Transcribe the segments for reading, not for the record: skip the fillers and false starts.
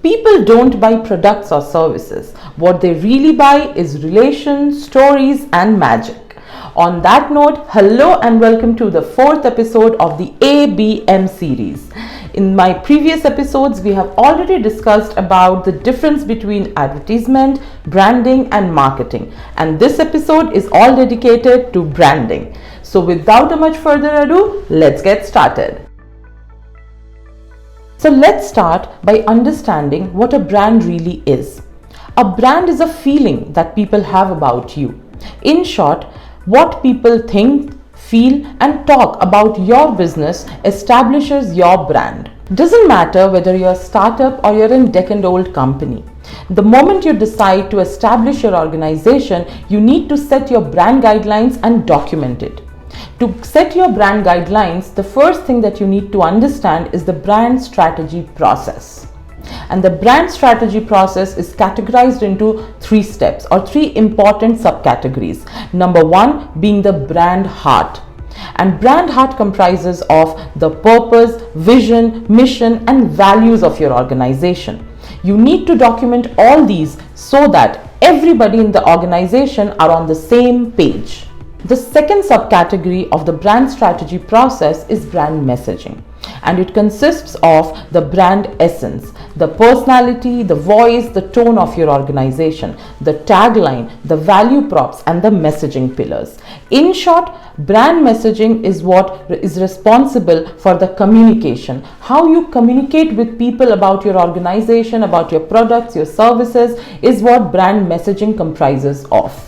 People don't buy products or services. What they really buy is relations, stories, and magic. On that note, hello and welcome to the 4th episode of the ABM series. In my previous episodes, we have already discussed about the difference between advertisement, branding, and marketing. And this episode is all dedicated to branding. So without much further ado, let's get started. So let's start by understanding what a brand really is. A brand is a feeling that people have about you. In short, what people think, feel, and talk about your business establishes your brand. Doesn't matter whether you're a startup or you're a decade-old company. The moment you decide to establish your organization, you need to set your brand guidelines and document it. To set your brand guidelines, the first thing that you need to understand is the brand strategy process. And the brand strategy process is categorized into 3 steps or 3 important subcategories. Number 1 being the brand heart. And brand heart comprises of the purpose, vision, mission, and values of your organization. You need to document all these so that everybody in the organization are on the same page. The second subcategory of the brand strategy process is brand messaging, and it consists of the brand essence, the personality, the voice, the tone of your organization, the tagline, the value props, and the messaging pillars. In short, brand messaging is what is responsible for the communication. How you communicate with people about your organization, about your products, your services is what brand messaging comprises of.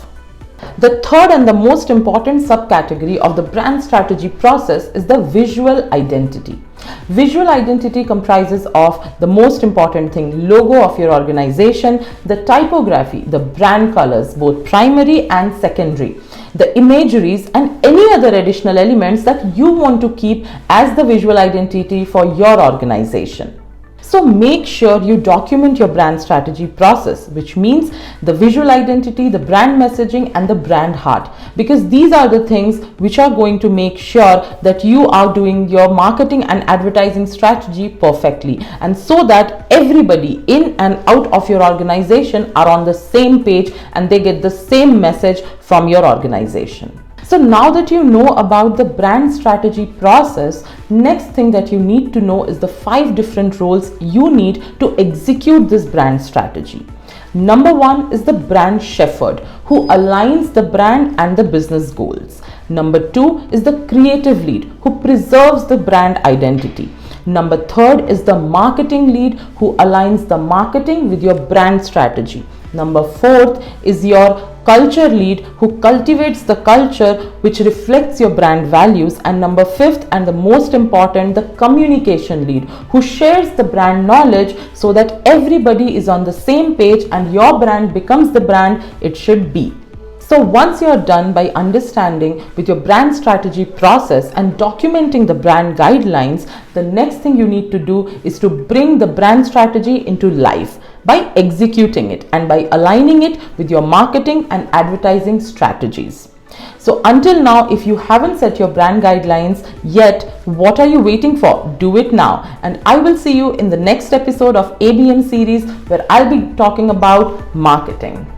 The third and the most important subcategory of the brand strategy process is the visual identity. Visual identity comprises of the most important thing, logo of your organization, the typography, the brand colors, both primary and secondary, the imageries, and any other additional elements that you want to keep as the visual identity for your organization. So make sure you document your brand strategy process, which means the visual identity, the brand messaging, and the brand heart, because these are the things which are going to make sure that you are doing your marketing and advertising strategy perfectly, and so that everybody in and out of your organization are on the same page and they get the same message from your organization. So now that you know about the brand strategy process, next thing that you need to know is the 5 different roles you need to execute this brand strategy. Number 1 is the brand shepherd, who aligns the brand and the business goals. Number 2 is the creative lead, who preserves the brand identity. Number 3 is the marketing lead, who aligns the marketing with your brand strategy. Number 4 is your culture lead, who cultivates the culture which reflects your brand values. And number 5th and the most important, the communication lead, who shares the brand knowledge so that everybody is on the same page and your brand becomes the brand it should be. So once you're done by understanding with your brand strategy process and documenting the brand guidelines, the next thing you need to do is to bring the brand strategy into life by executing it and by aligning it with your marketing and advertising strategies. So until now, if you haven't set your brand guidelines yet, what are you waiting for? Do it now. And I will see you in the next episode of ABM series, where I'll be talking about marketing.